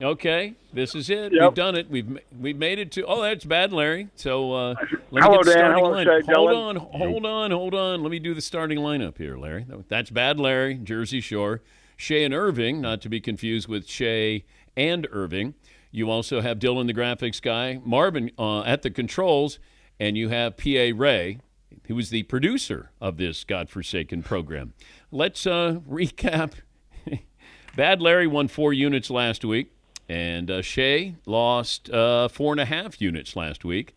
Okay, this is it. Yep. We've done it. We've made it to. Oh, that's bad, Larry. So let me Hello, get the Dan. starting Hello, lineup. Shay, Hold on. Let me do the starting lineup here, Larry. That's bad, Larry. Jersey Shore, Shay and Irving, not to be confused with Shay and Irving. You also have Dylan, the graphics guy, Marvin at the controls, and you have PA Ray, who was the producer of this godforsaken program. Let's recap. Bad Larry won 4 units last week. And Shay lost 4.5 units last week.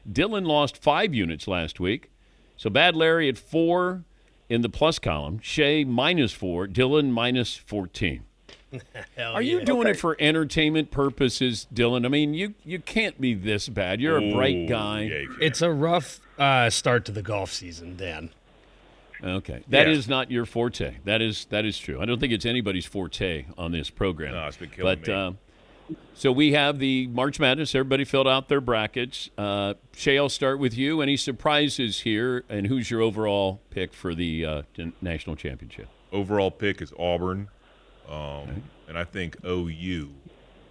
Dylan lost 5 units last week. So Bad Larry at 4 in the plus column. Shay -4. Dylan -14. Are you doing it for entertainment purposes, Dylan? I mean, you can't be this bad. You're a bright guy. Yeah, It's a rough start to the golf season, Dan. Okay, that is not your forte. That is true. I don't think it's anybody's forte on this program. No, it's been killing me. So we have the March Madness. Everybody filled out their brackets. Shay, I'll start with you. Any surprises here, and who's your overall pick for the national championship? Overall pick is Auburn, and I think OU,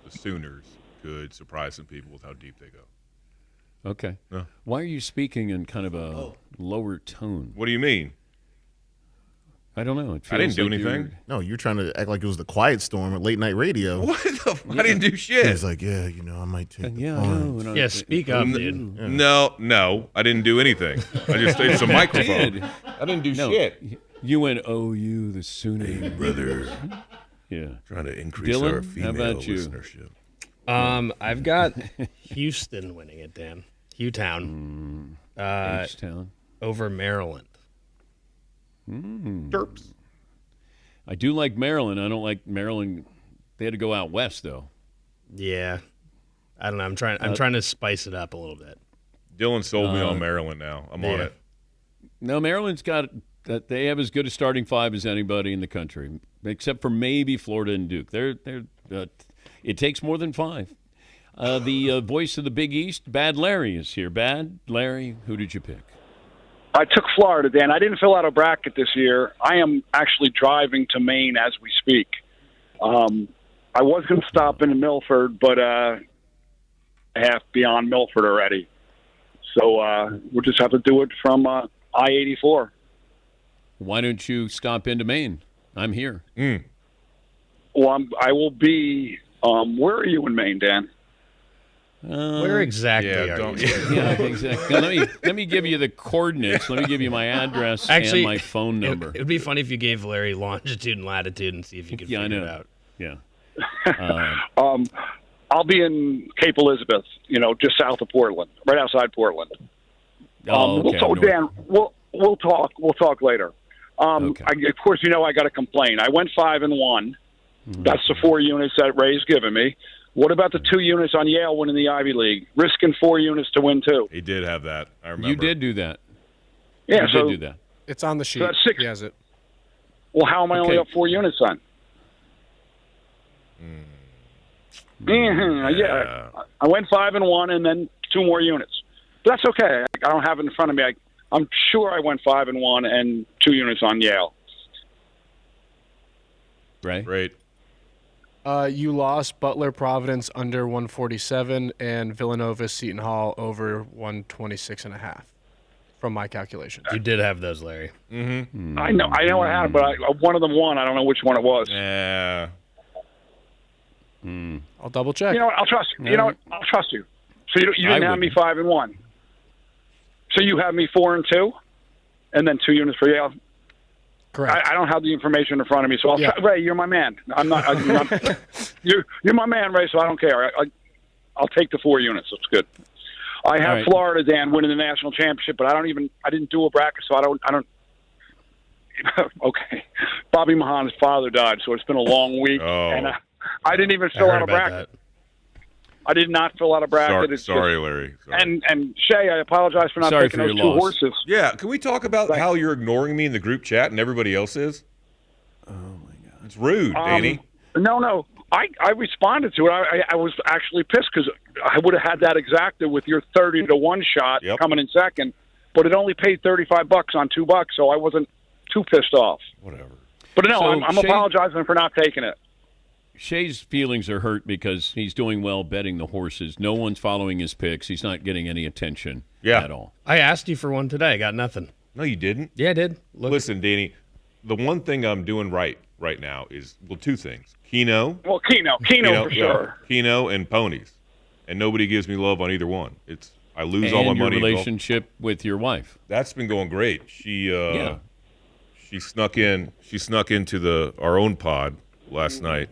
the Sooners, could surprise some people with how deep they go. Okay. No. Why are you speaking in kind of a lower tone? What do you mean? I don't know. I didn't do anything. No, you're trying to act like it was the Quiet Storm at late night radio. What the I didn't do shit. He's like, I might take the I points. know. Yeah, speak up, dude. No, I didn't do anything. I just it's a microphone. did. I didn't do shit. You went OU, the Sooner. Brother, Yeah. trying to increase Dylan, our how female about you? listenership. I've got Houston winning it, Dan. Hewtown. H-Town. Over Maryland. Derps. I do like Maryland. I don't like Maryland. They had to go out west, though. Yeah. I don't know. I'm trying to spice it up a little bit. Dylan sold me on Maryland now. I'm on it. No, Maryland's got that. They have as good a starting 5 as anybody in the country, except for maybe Florida and Duke. It takes more than 5. The voice of the Big East, Bad Larry, is here. Bad Larry, who did you pick? I took Florida, Dan. I didn't fill out a bracket this year. I am actually driving to Maine as we speak. I was going to stop in Milford, but half beyond Milford already. So we'll just have to do it from I-84. Why don't you stop into Maine? I'm here. Well, I will be. Where are you in Maine, Dan? Where exactly are don't- you? Yeah, exactly. Now, let me give you the coordinates. Let me give you my address Actually, and my phone number. It would be funny if you gave Larry longitude and latitude and see if you could Yeah, I figure know. it out. Yeah. I'll be in Cape Elizabeth, just south of Portland, right outside Portland. Okay, Dan, we'll talk. We'll talk later. Okay. Of course, I got to complain. I went 5-1. That's the 4 units that Ray's given me. What about the 2 units on Yale winning the Ivy League? Risking 4 units to win 2. He did have that. I remember. You did do that. Yeah, You did do that. It's on the sheet. So that's 6. He has it. Well, how am I only Okay. up 4 units then? Yeah, I went 5-1 and then 2 more units. But that's okay. I don't have it in front of me. I'm sure I went 5-1 and 2 units on Yale. Right? Great. You lost Butler Providence under 147 and Villanova Seton Hall over 126.5 from my calculations. You did have those, Larry. I know what happened, but one of them won. I don't know which one it was. Yeah. I'll double check. You know what? I'll trust you. You know what? I'll trust you. So you didn't have me 5-1. So you have me 4-2, and then 2 units for Yale. Correct. I don't have the information in front of me, so Ray, you're my man. I'm not. You're my man, Ray. So I don't care. I'll take the 4 units. That's good. I have right. Florida, Dan, winning the national championship, but I didn't do a bracket, so I don't. Okay, Bobby Mahan's father died, so it's been a long week, and I didn't even fill out a bracket. I did not fill out a bracket. Sorry, Larry. Sorry. And Shay, I apologize for not Sorry taking for those your 2 loss. horses. Yeah, can we talk about how you're ignoring me in the group chat and everybody else is? Oh, my God. It's rude, Danny. No. I responded to it. I was actually pissed because I would have had that exacted with your 30-1 shot coming in second, but it only paid $35 on $2, so I wasn't too pissed off. Whatever. But no, So I'm Shay- apologizing for not taking it. Shay's feelings are hurt because he's doing well betting the horses. No one's following his picks. He's not getting any attention at all. I asked you for one today. I got nothing. No, you didn't. Yeah, I did. Look. Listen, Danny, the one thing I'm doing right now is, well, two things. Keno Well, Keno for sure. Keno and ponies. And nobody gives me love on either one. I lose all my And your money. in golf. relationship with your wife. That's been going great. She snuck into our own pod last night.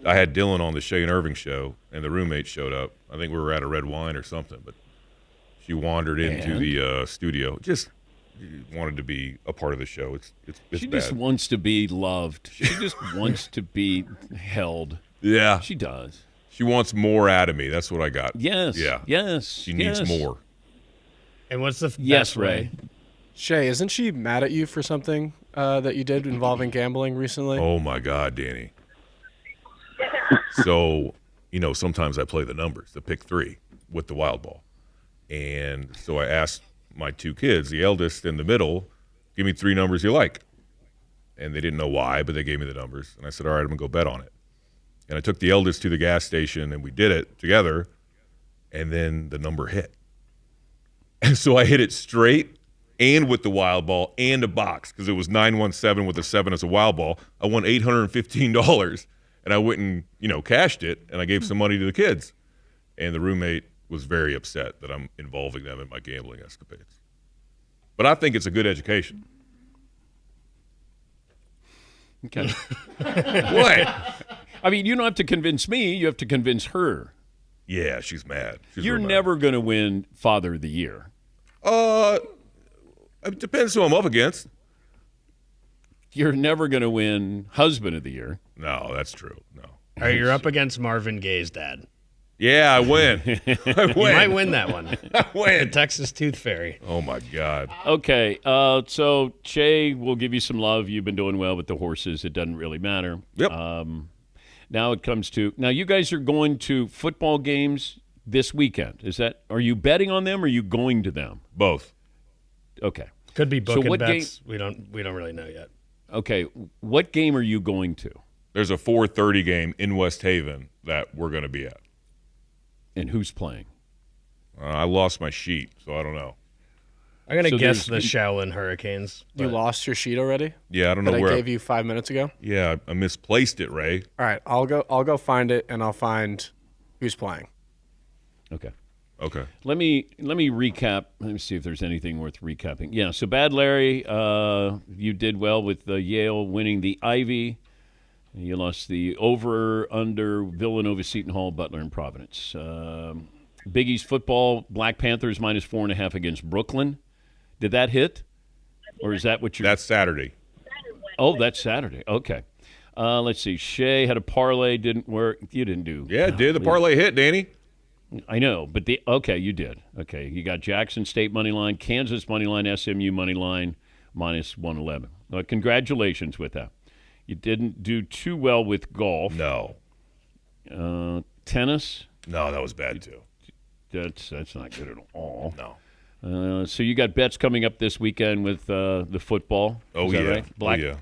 I had Dylan on the Shay and Irving show, and the roommate showed up. I think we were at a red wine or something, but she wandered into the studio. Just wanted to be a part of the show. It's She bad. just wants to be loved. She just wants to be held. Yeah, She does. she wants more out of me. That's what I got. Yes. Yeah. Yes. She needs more. And what's the Yes, best way? Ray. Shay, isn't she mad at you for something that you did involving gambling recently? Oh my God, Danny. So, sometimes I play the numbers, the pick 3 with the wild ball. And so I asked my 2 kids, the eldest and the middle, give me 3 numbers you like. And they didn't know why, but they gave me the numbers. And I said, all right, I'm going to go bet on it. And I took the eldest to the gas station, and we did it together. And then the number hit. And so I hit it straight and with the wild ball and a box because it was 917 with a 7 as a wild ball. I won $815. And I went and, cashed it, and I gave some money to the kids. And the roommate was very upset that I'm involving them in my gambling escapades. But I think it's a good education. Okay. What? I mean, you don't have to convince me. You have to convince her. Yeah, she's mad. She's You're real mad. never going to win Father of the Year. It depends who I'm up against. You're never going to win Husband of the Year. No, that's true. No. All right, you're up against Marvin Gaye's dad. Yeah, I win. I You win. might win that one. I The win. Texas Tooth Fairy. Oh, my God. Okay, so Shay will give you some love. You've been doing well with the horses. It doesn't really matter. Yep. Now it comes to you guys are going to football games this weekend. Are you betting on them or are you going to them? Both. Okay. Could be So booking what bets. We don't really know yet. Okay. What game are you going to? There's a 4:30 game in West Haven that we're going to be at. And who's playing? I lost my sheet, so I don't know. I'm gonna So guess the there's- Shaolin Hurricanes. You but- lost your sheet already Yeah, I don't know that I where. gave you 5 minutes ago? Yeah, I misplaced it, Ray. All right, I'll go find it, and I'll find who's playing. Okay. Okay. Let me recap. Let me see if there's anything worth recapping. Yeah, so Bad Larry, you did well with Yale winning the Ivy. You lost the over/under Villanova, Seton Hall, Butler, and Providence. Big East football, Black Panthers -4.5 against Brooklyn. Did that hit? Or is that what you're... That's Saturday. Oh, that's Saturday. Okay. Let's see. Shay had a parlay, didn't work. You didn't do... Yeah, it did. The parlay hit, Danny. I know, but you did. Okay, you got Jackson State money line, Kansas money line, SMU money line -111. Congratulations with that. You didn't do too well with golf. No. Tennis, No, that was bad, too. that's not good at all. No. So you got bets coming up this weekend with the football. Oh, Is that yeah. right? Oh, yeah.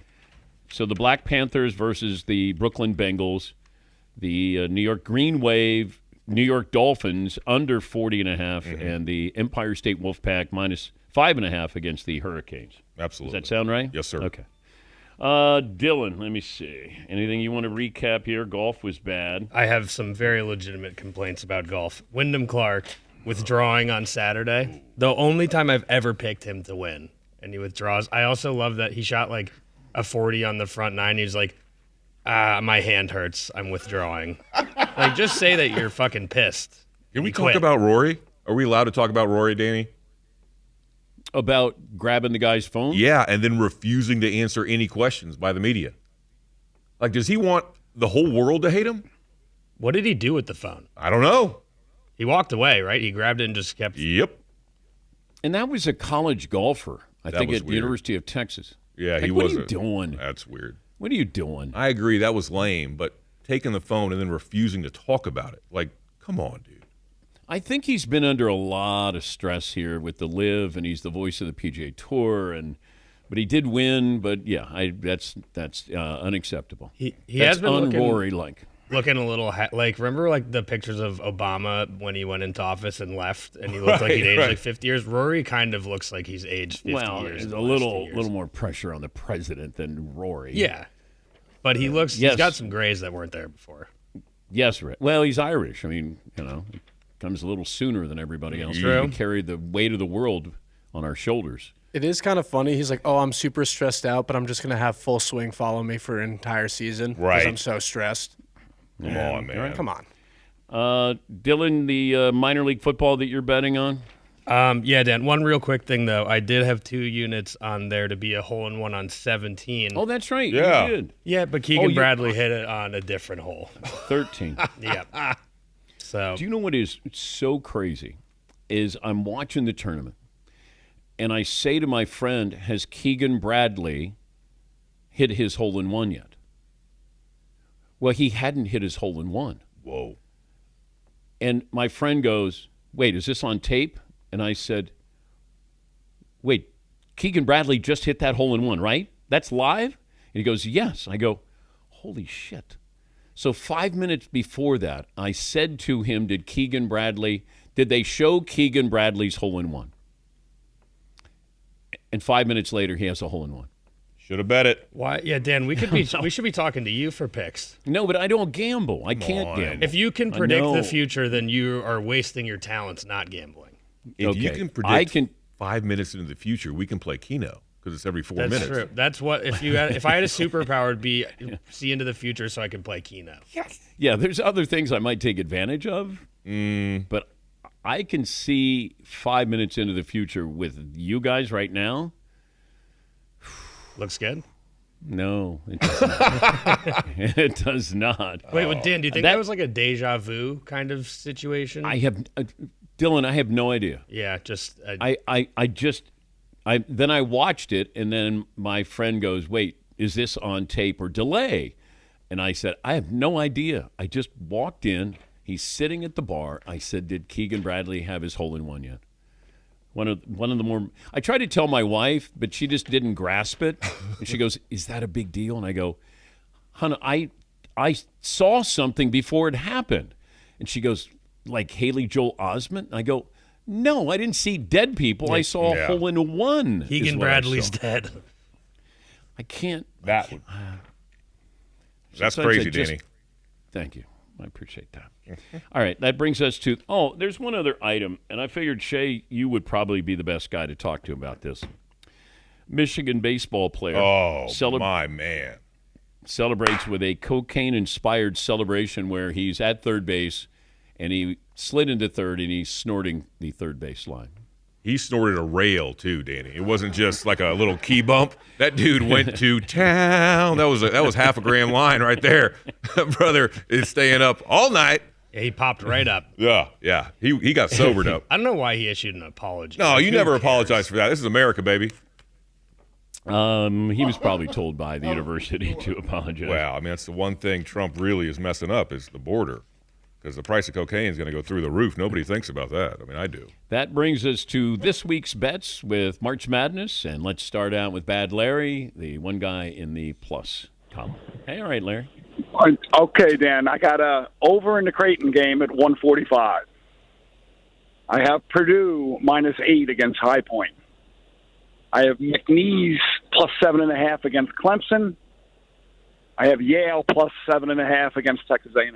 So the Black Panthers versus the Brooklyn Bengals, the New York Green Wave, New York Dolphins under 40.5, and the Empire State Wolfpack -5.5 against the Hurricanes. Absolutely. Does that sound right? Yes, sir. Okay. Dylan, let me see. Anything you want to recap here? Golf was bad. I have some very legitimate complaints about golf. Wyndham Clark withdrawing on Saturday. The only time I've ever picked him to win, and he withdraws. I also love that he shot like a 40 on the front nine. He was like, my hand hurts. I'm withdrawing. Like, just say that you're fucking pissed. Can we You talk quit. about Rory? Are we allowed to talk about Rory, Danny? About grabbing the guy's phone? Yeah, and then refusing to answer any questions by the media. Like, does he want the whole world to hate him? What did he do with the phone? I don't know. He walked away, right? He grabbed it and just kept. Yep. And that was a college golfer, I That think, was at the weird. University of Texas. Yeah, Like, he what was. are you doing? That's weird. What are you doing? I agree. That was lame, but taking the phone and then refusing to talk about it. Like, come on, dude. I think he's been under a lot of stress here with the Live, and he's the voice of the PGA Tour, and But he did win. But yeah, that's unacceptable. He That's has been un-Rory like. looking a little like remember like the pictures of Obama when he went into office and left and he looked like he'd aged like 50 years. Rory kind of looks like he's aged 50 Well, years. there's in a the last 2 years. little more pressure on the president than Rory. Yeah, but he looks. Yes. He's got some grays that weren't there before. Yes, Rick. Well, he's Irish. I mean, it comes a little sooner than everybody else. True. We carry the weight of the world on our shoulders. It is kind of funny. He's like, "Oh, I'm super stressed out, but I'm just gonna have Full Swing follow me for an entire season because Right. I'm so stressed." Come on, man. Come on. Dylan, the minor league football that you're betting on? Yeah, Dan. One real quick thing though, I did have 2 units on there to be a hole-in-one on 17. Oh, that's right. Yeah. You did. Yeah, but Keegan you- Bradley hit it on a different hole. 13. Yeah. So Do you know what is so crazy? Is I'm watching the tournament, and I say to my friend, has Keegan Bradley hit his hole-in-one yet? Well, he hadn't hit his hole-in-one. Whoa. And my friend goes, wait, is this on tape? And I said, wait, Keegan Bradley just hit that hole-in-one, right? That's live? And he goes, yes. I go, holy shit. So 5 minutes before that, I said to him, did they show Keegan Bradley's hole-in-one? And 5 minutes later, he has a hole-in-one. Should have bet it. why? Yeah, Dan. We should be talking to you for picks. No, but I don't gamble. I can't on. gamble. If you can I predict know. the future, then you are wasting your talents not gambling. If you Okay. can I predict can- 5 minutes into the future, we can play Keno because it's every 4 That's minutes. true. That's what if I had a superpower, it'd be see into the future so I can play Keno. Yeah, there's other things I might take advantage of, but I can see 5 minutes into the future with you guys right now. Looks good. No, it does not. It does not. Wait, well, Dan, do you think That- that was like a deja vu kind of situation? I have, Dylan, I have no idea. yeah, just Then I watched it, and then my friend goes, wait, is this on tape or delay? And I said, I have no idea. I just walked in. He's sitting at the bar. I said, did Keegan Bradley have his hole-in-one yet? One of the more. I tried to tell my wife, but she just didn't grasp it. And she goes, "Is that a big deal?" And I go, "Honey, I saw something before it happened." And she goes, "Like Haley Joel Osment?" And I go, "No, I didn't see dead people. I saw a Yeah. hole-in-one." is Keegan what I Bradley's saw. dead. I can't. That's Sometimes I crazy, just- Danny. Thank you. I appreciate that. All right, that brings us to there's one other item, and I figured, Shay, you would probably be the best guy to talk to about this. Michigan baseball player Oh, my man. celebrates with a cocaine-inspired celebration where he's at third base, and he slid into third, and he's snorting the third base line. He snorted a rail too, Danny. It wasn't just like a little key bump. That dude went to town. That was half a grand line right there. Brother is staying up all night. Yeah, he popped right up. Yeah. He got sobered up. I don't know why he issued an apology. No, Like, you who never cares? apologize for that. This is America, baby. He was probably told by the university to apologize. Wow, I mean that's the one thing Trump really is messing up is the border, because the price of cocaine is going to go through the roof. Nobody thinks about that. I mean, I do. That brings us to this week's bets with March Madness, and let's start out with Bad Larry, the one guy in the plus column. Hey, all right, Larry. Okay, Dan. I got a over in the Creighton game at 145. I have Purdue -8 against High Point. I have McNeese plus 7.5 against Clemson. I have Yale plus 7.5 against Texas A&M.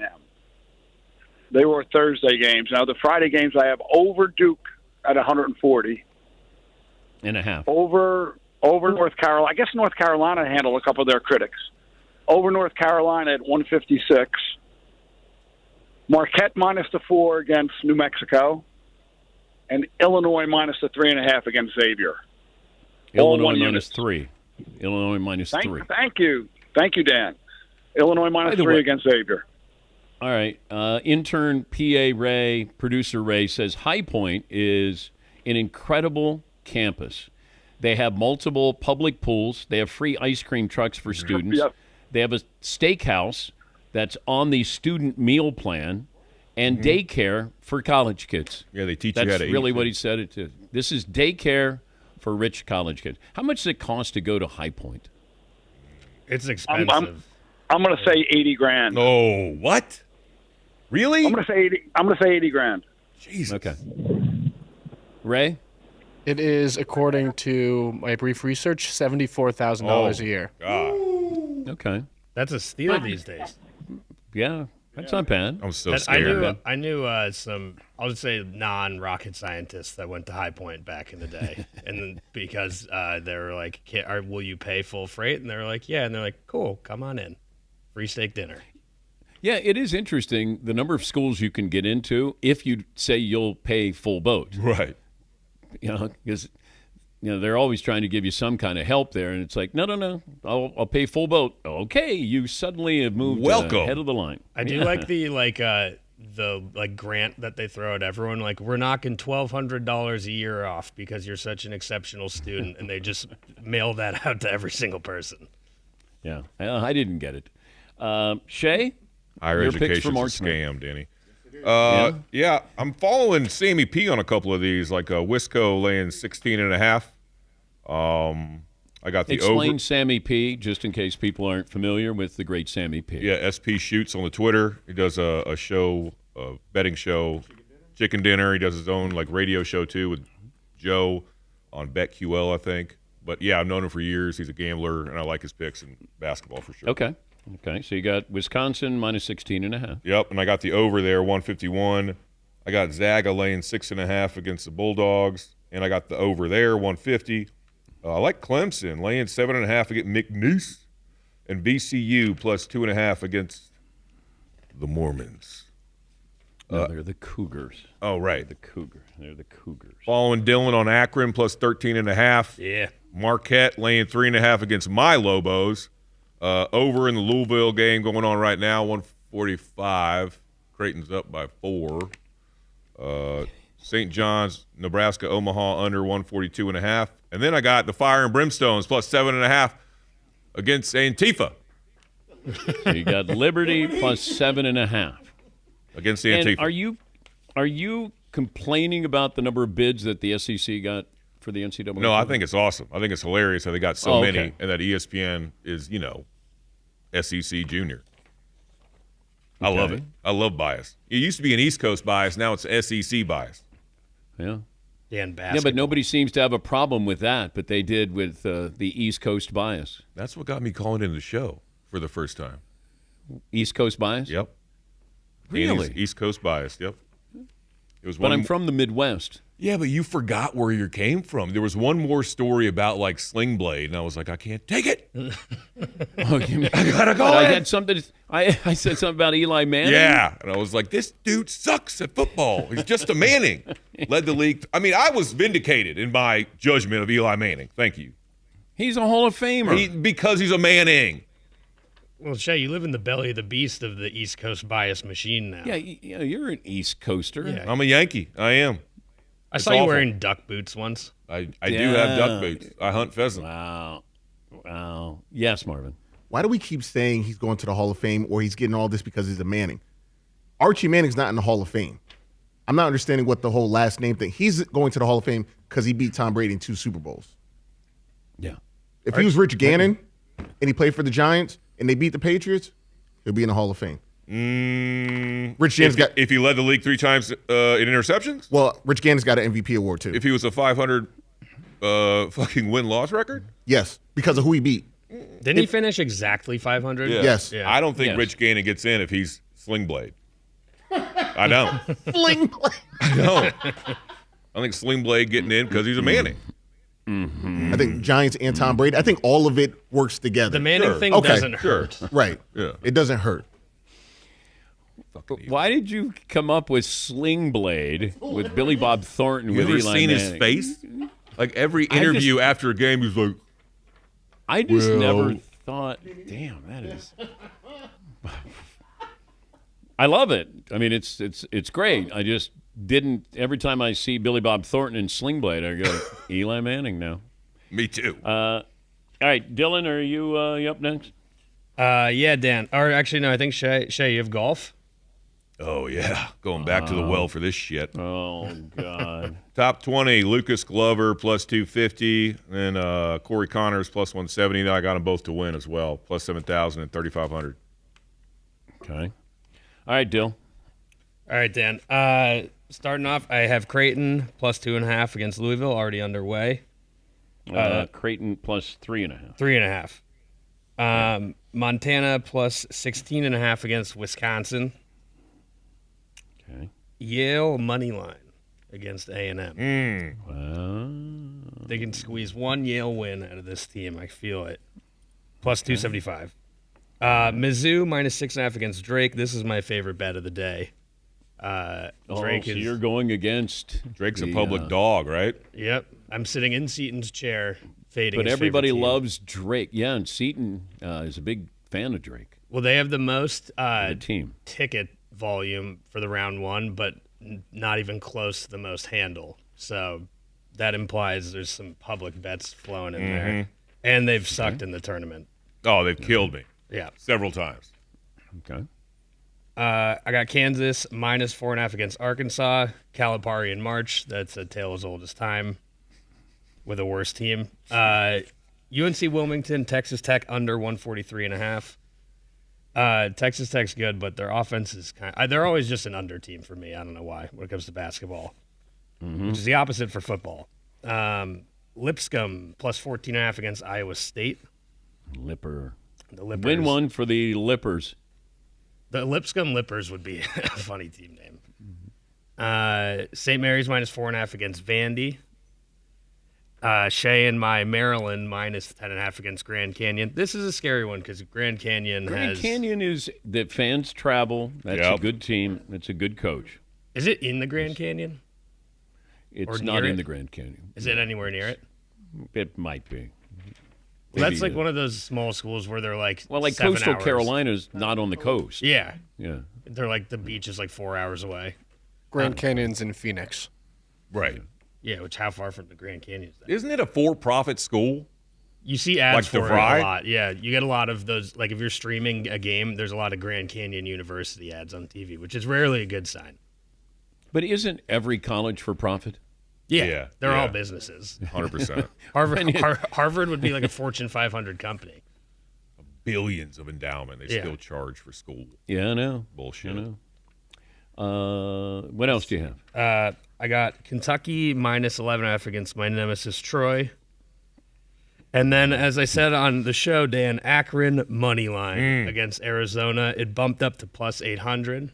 They were Thursday games. Now the Friday games I have over Duke at 140. And a half. Over North Carolina. I guess North Carolina handled a couple of their critics. Over North Carolina at 156. Marquette -4 against New Mexico. And Illinois -3.5 against Xavier. All Illinois one minus unit. 3. Illinois minus 3. Thank you. Thank you, Dan. Illinois By the -3 way- against Xavier. All right. Intern PA Ray, producer Ray says High Point is an incredible campus. They have multiple public pools. They have free ice cream trucks for students. Yep. They have a steakhouse that's on the student meal plan and daycare for college kids. Yeah, they teach That's you how to really eat. what he said it to. This is daycare for rich college kids. How much does it cost to go to High Point? It's expensive. I'm going to say 80 grand. Oh, what? Really? I'm going to say 80 grand. Jesus. Okay. Ray? It is, according to my brief research, $74,000 a year. God. Okay. That's a steal these days. Yeah, that's not bad. I'm so I scared. knew some, I'll just say, non-rocket scientists that went to High Point back in the day, and then because they were like, "Will you pay full freight?" And they were like, "Yeah," and they're like, "Cool, come on in, free steak dinner." Yeah, it is interesting the number of schools you can get into if you say you'll pay full boat. Right. Because they're always trying to give you some kind of help there, and it's like, no, I'll pay full boat. Okay, you suddenly have moved Welcome. head of the line. I do like the grant that they throw at everyone. Like, we're knocking $1,200 a year off because you're such an exceptional student, and they just mail that out to every single person. Yeah, I didn't get it. Shay, Higher your picks for education's a March Madness. scam, Danny. Yeah, I'm following Sammy P on a couple of these, like Wisco laying 16.5. I got the Explain over. Sammy P, just in case people aren't familiar with the great Sammy P. Yeah, SP Shoots on the Twitter. He does a show, a betting show, Chicken Dinner. He does his own radio show too with Joe on BetQL, I think. But yeah, I've known him for years. He's a gambler, and I like his picks in basketball for sure. Okay. So you got Wisconsin minus 16.5. Yep, and I got the over there, 151. I got Zaga laying 6.5 against the Bulldogs, and I got the over there, 150. I like Clemson laying 7.5 against McNeese, and VCU plus 2.5 against the Mormons. No, they're the Cougars. Oh, right. They're the Cougars. Following Dylan on Akron plus 13.5. Yeah. Marquette laying 3.5 against my Lobos. Over in the Louisville game going on right now, 145. Creighton's up by 4. St. John's, Nebraska, Omaha under 142.5. And then I got the Fire and Brimstones plus 7.5 against Antifa. So you got Liberty plus 7.5 Against the And Antifa. are you complaining about the number of bids that the SEC got for the NCAA? No, I think it's awesome. I think it's hilarious how they got so Oh, many, okay. and that ESPN is, SEC junior. I love Okay. it. I love bias. It used to be an East Coast bias. Now it's SEC bias. Yeah. Dan Yeah, but nobody seems to have a problem with that, but they did with the East Coast bias. That's what got me calling in the show for the first time. East Coast bias? Yep. Really? Danny's East Coast bias. Yep. It was But one. I'm from the Midwest. Yeah, but you forgot where you came from. There was one more story about Sling Blade, and I was like, I can't take it. Oh, you mean, I gotta go. I in. had something. I said something about Eli Manning. Yeah, and I was like, this dude sucks at football. He's just a Manning. Led the league. I mean, I was vindicated in my judgment of Eli Manning. Thank you. He's a Hall of Famer. Because he's a Manning. Well, Shay, you live in the belly of the beast of the East Coast bias machine now. Yeah, you're an East Coaster. Yeah. I'm a Yankee. I am. I It's saw you awful. wearing duck boots once. I do have duck boots. I hunt pheasant. Wow. Yes, Marvin. Why do we keep saying he's going to the Hall of Fame or he's getting all this because he's a Manning? Archie Manning's not in the Hall of Fame. I'm not understanding what the whole last name thing. He's going to the Hall of Fame because he beat Tom Brady in 2 Super Bowls. Yeah. If he was Rich Gannon and he played for the Giants and they beat the Patriots, he'll be in the Hall of Fame. Rich Gannon's got If he led the league 3 times in interceptions? well, Rich Gannon's got an MVP award too. If he was a 500 fucking win-loss record? Yes, because of who he beat. Didn't he finish exactly 500? Yeah. Yes. Yeah. I don't think Yes. Rich Gannon gets in if he's Sling Blade. I don't. Fling. I don't. I think Sling Blade getting in because he's a Manning. I think Giants and Tom Brady. I think all of it works together. The Manning Sure. thing Okay. doesn't Sure. hurt. Right. Yeah. It doesn't hurt. Why did you come up with Sling Blade with Billy Bob Thornton You with ever Eli seen Manning? his face? Like every interview after a game, he's like, I just Well- never thought, damn, that is. I love it. I mean, it's great. I just didn't. Every time I see Billy Bob Thornton in Sling Blade, I go, Eli Manning now. me too. All right, Dylan, are you up next? Yeah, Dan. Or actually, no, I think Shay, you have golf? Oh, yeah. Going back to the well for this shit. Oh, God. Top 20, Lucas Glover plus 250, and Corey Connors plus 170. I got them both to win as well, plus 7,000 and 3,500. Okay. All right, Dill. All right, Dan. Starting off, I have Creighton plus 2.5 against Louisville, already underway. Creighton plus 3.5. 3.5. Montana plus 16.5 against Wisconsin. Okay. Yale money line against A&M. Well, They can squeeze one Yale win out of this team. I feel it. Plus 275. Mizzou minus 6.5 against Drake. This is my favorite bet of the day. Drake so is. you're going against Drake's a the, public dog, right? Yep. I'm sitting in Seaton's chair, fading. But his everybody favorite team. loves Drake. Yeah, and Seton is a big fan of Drake. Well, they have the most The team. ticket volume for the round one, but not even close to the most handle. So that implies there's some public bets flowing in there. And they've sucked in the tournament. Oh, they've killed me Yeah. several times. Okay. I got Kansas minus 4.5 against Arkansas. Calipari in March. That's a tale as old as time with a worse team. UNC Wilmington, Texas Tech under 143.5. Texas Tech's good, but their offense is they're always just an under team for me. I don't know why when it comes to basketball, which is the opposite for football. Lipscomb plus 14.5 against Iowa State. Lipper. The Lippers. Win one for the Lippers. The Lipscomb Lippers would be a funny team name. St. Mary's minus 4.5 against Vandy. Shea and my Maryland minus 10.5 against Grand Canyon. This is a scary one because Grand Canyon Grand has. Canyon is that fans travel. That's a Yep. good team. That's a good coach. Is it in the Grand Canyon? It's Or not near in it? the Grand Canyon. Is it anywhere near it? It might be. Well, that's Maybe, like one of those small schools where they're like Well, like 7 Coastal hours. Carolina's not on the coast. Yeah, Yeah. they're like the beach is like 4 hours away. Grand Canyon's in Phoenix. Right. Yeah, which how far from the Grand Canyon is that? Isn't it a for-profit school? You see ads Like for it DeVry? a lot. Yeah, you get a lot of those. Like if you're streaming a game, there's a lot of Grand Canyon University ads on TV, which is rarely a good sign. But isn't every college for profit? Yeah, they're yeah. all businesses. 100%. Harvard would be like a Fortune 500 company. Billions of endowment. They Yeah. still charge for school. Yeah, I know. Bullshit. I know. What else do you have? I got Kentucky minus 11.5 against my nemesis Troy. And then, as I said on the show, Dan, Akron money line against Arizona. It bumped up to plus 800.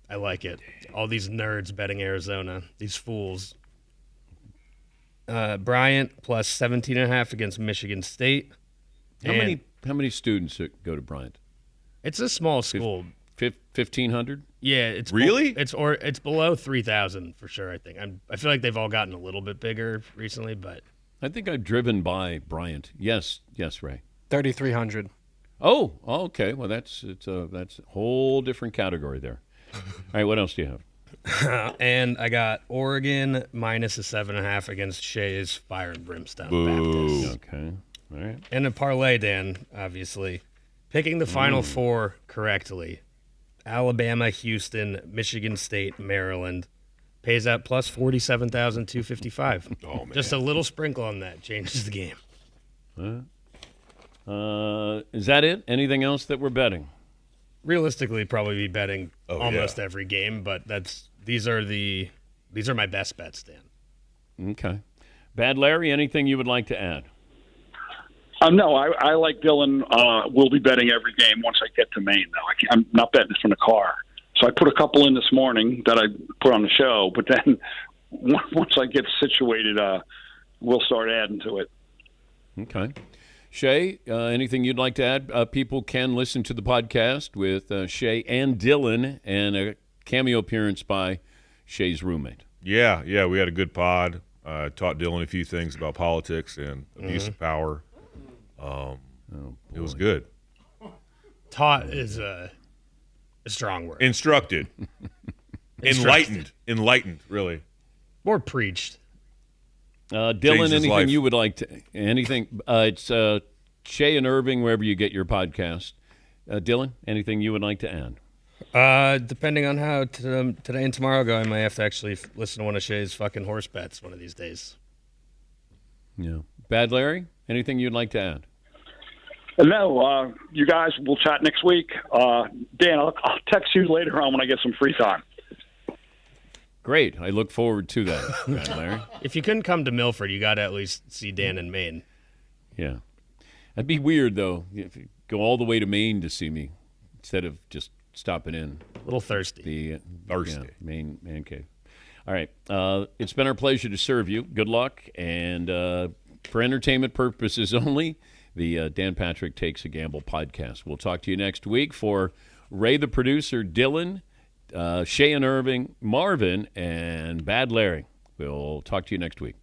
I like it. All these nerds betting Arizona. These fools. Bryant plus 17.5 against Michigan State. How And many students go to Bryant? It's a small school. 1,500? Yeah, it's Really? it's below 3,000 for sure. I think I feel like they've all gotten a little bit bigger recently, but I think I've driven by Bryant. Yes, Ray. 3,300. Oh, okay. Well, that's a whole different category there. All right, what else do you have? and I got Oregon minus a 7.5 against Shea's Fire and Brimstone Baptist, Okay. All right. and a parlay. Dan, obviously, picking the Final Four correctly: Alabama, Houston, Michigan State, Maryland. Pays out plus 47,255. Oh, man. Just a little sprinkle on that changes the game. Is that it? Anything else that we're betting? Realistically, probably be betting Oh, almost yeah. every game, but these are my best bets, Dan. Okay. Bad Larry, anything you would like to add? No, I like Dylan. We'll be betting every game once I get to Maine, though. I'm not betting this from the car. So I put a couple in this morning that I put on the show, but then once I get situated, we'll start adding to it. Okay. Shay, anything you'd like to add? People can listen to the podcast with Shay and Dylan and a cameo appearance by Shay's roommate. Yeah, we had a good pod. Taught Dylan a few things about politics and abuse of power. It was good. Taught is a strong word. Instructed. Enlightened, really. More preached. Dylan, Changed his anything life. you would like to? Anything? It's Shay and Irving, wherever you get your podcast. Dylan, anything you would like to add? Depending on how today and tomorrow go, I might have to actually listen to one of Shay's fucking horse bets one of these days. Yeah. Bad Larry, anything you'd like to add? No, you guys will chat next week. Dan, I'll text you later on when I get some free time. Great. I look forward to that, Bad Larry. If you couldn't come to Milford, you got to at least see Dan in Maine. Yeah. That'd be weird, though, if you go all the way to Maine to see me instead of just stopping in. A little thirsty. The Thirsty. Yeah, Maine man cave. All right. It's been our pleasure to serve you. Good luck. And for entertainment purposes only, the Dan Patrick Takes a Gamble podcast. We'll talk to you next week. For Ray, the producer, Dylan, Shay and Irving, Marvin, and Bad Larry. We'll talk to you next week.